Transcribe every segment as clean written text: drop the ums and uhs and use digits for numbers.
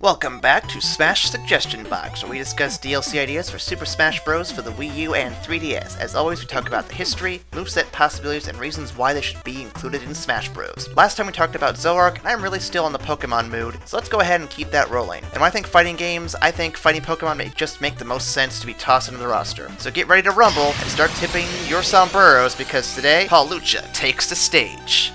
Welcome back to Smash Suggestion Box, where we discuss DLC ideas for Super Smash Bros. For the Wii U and 3DS. As always, we talk about the history, moveset possibilities, and reasons why they should be included in Smash Bros. Last time we talked about Zoroark, and I'm really still in the Pokemon mood, so let's go ahead and keep that rolling. And when I think fighting games, I think fighting Pokemon may just make the most sense to be tossed into the roster. So get ready to rumble and start tipping your sombreros, because today, Hawlucha takes the stage.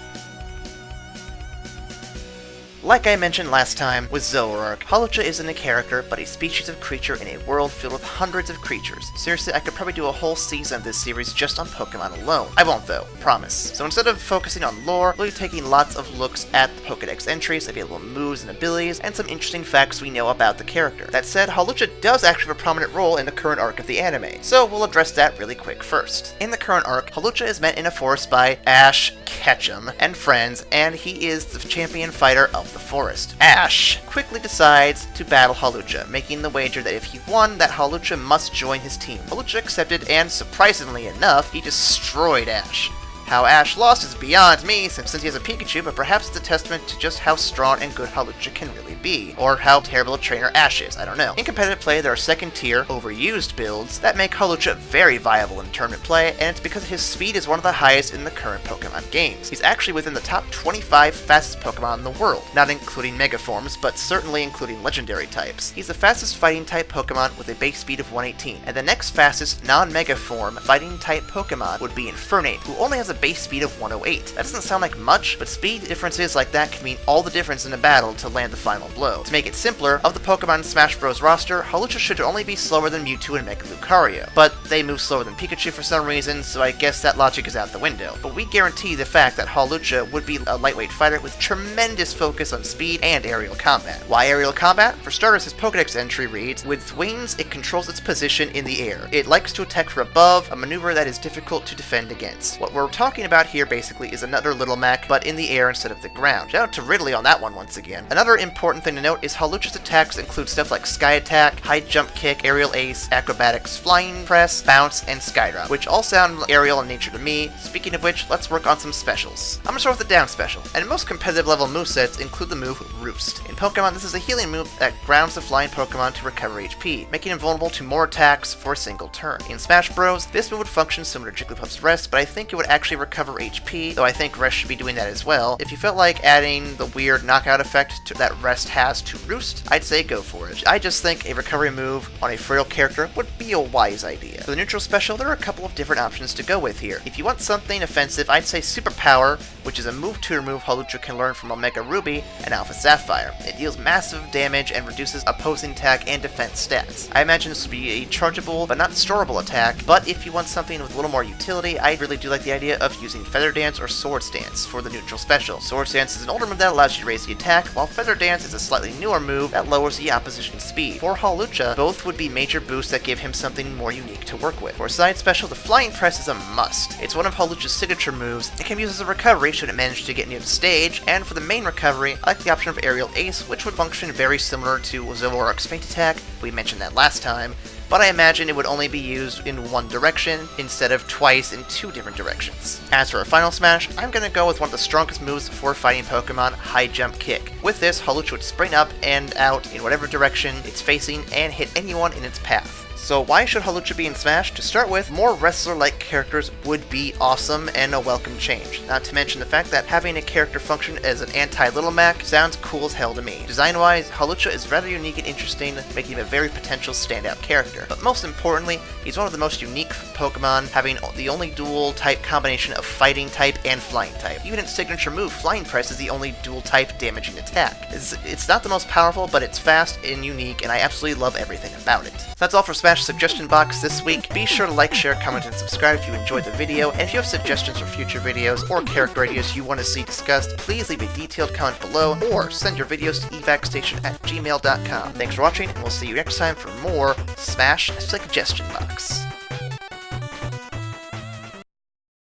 Like I mentioned last time with Zoroark, Hawlucha isn't a character, but a species of creature in a world filled with hundreds of creatures. Seriously, I could probably do a whole season of this series just on Pokemon alone. I won't though, promise. So instead of focusing on lore, we'll be taking lots of looks at the Pokedex entries, available moves and abilities, and some interesting facts we know about the character. That said, Hawlucha does actually have a prominent role in the current arc of the anime, so we'll address that really quick first. In the current arc, Hawlucha is met in a forest by Ash Ketchum and friends, and he is the champion fighter of the forest. Ash quickly decides to battle Hawlucha, making the wager that if he won, that Hawlucha must join his team. Hawlucha accepted, and surprisingly enough, he destroyed Ash. How Ash lost is beyond me, since he has a Pikachu, but perhaps it's a testament to just how strong and good Hawlucha can really be, or how terrible a trainer Ash is, I don't know. In competitive play, there are second-tier, overused builds that make Hawlucha very viable in tournament play, and it's because his speed is one of the highest in the current Pokemon games. He's actually within the top 25 fastest Pokemon in the world, not including Mega Forms, but certainly including Legendary types. He's the fastest fighting-type Pokemon with a base speed of 118, and the next fastest non-Mega Form fighting-type Pokemon would be Infernape, who only has a base speed of 108. That doesn't sound like much, but speed differences like that can mean all the difference in a battle to land the final blow. To make it simpler, of the Pokemon in Smash Bros. Roster, Hawlucha should only be slower than Mewtwo and Mega Lucario, but they move slower than Pikachu for some reason, so I guess that logic is out the window. But we guarantee the fact that Hawlucha would be a lightweight fighter with tremendous focus on speed and aerial combat. Why aerial combat? For starters, his Pokedex entry reads, with wings, it controls its position in the air. It likes to attack from above, a maneuver that is difficult to defend against. What we're talking about here basically is another Little Mac, but in the air instead of the ground. Shout out to Ridley on that one once again. Another important thing to note is Hawlucha's attacks include stuff like Sky Attack, High Jump Kick, Aerial Ace, Acrobatics, Flying Press, Bounce, and Skydrop, which all sound aerial in nature to me. Speaking of which, let's work on some specials. I'm gonna start with the down special, and most competitive level movesets include the move Roost. In Pokemon, this is a healing move that grounds the flying Pokemon to recover HP, making him vulnerable to more attacks for a single turn. In Smash Bros, this move would function similar to Jigglypuff's Rest, but I think it would actually recover HP, though I think Rest should be doing that as well. If you felt like adding the weird knockout effect that Rest has to Roost, I'd say go for it. I just think a recovery move on a frail character would be a wise idea. For the neutral special, there are a couple of different options to go with here. If you want something offensive, I'd say Superpower, which is a move tutor move Hawlucha can learn from Omega Ruby and Alpha Sapphire. It deals massive damage and reduces opposing attack and defense stats. I imagine this would be a chargeable but not storable attack, but if you want something with a little more utility, I really do like the idea of using Feather Dance or Swords Dance for the neutral special. Swords Dance is an older move that allows you to raise the attack, while Feather Dance is a slightly newer move that lowers the opposition's speed. For Hawlucha, both would be major boosts that give him something more unique to work with. For a side special, the Flying Press is a must. It's one of Hawlucha's signature moves. It can be used as a recovery should it manage to get near the stage, and for the main recovery, I like the option of Aerial Ace, which would function very similar to Zoroark's Feint Attack. We mentioned that last time, but I imagine it would only be used in one direction instead of twice in two different directions. As for a final smash, I'm going to go with one of the strongest moves for fighting Pokemon, High Jump Kick. With this, Hawlucha would spring up and out in whatever direction it's facing and hit anyone in its path. So why should Hawlucha be in Smash? To start with, more wrestler-like characters would be awesome and a welcome change. Not to mention the fact that having a character function as an anti-Little Mac sounds cool as hell to me. Design-wise, Hawlucha is rather unique and interesting, making him a very potential standout character. But most importantly, he's one of the most unique Pokemon, having the only dual-type combination of Fighting type and Flying type. Even its signature move, Flying Press, is the only dual-type damaging attack. It's not the most powerful, but it's fast and unique, and I absolutely love everything about it. That's all for Smash Suggestion Box this week. Be sure to like, share, comment, and subscribe if you enjoyed the video, and if you have suggestions for future videos or character ideas you want to see discussed, please leave a detailed comment below, or send your videos to evacstation@gmail.com. Thanks for watching, and we'll see you next time for more Smash Suggestion Box.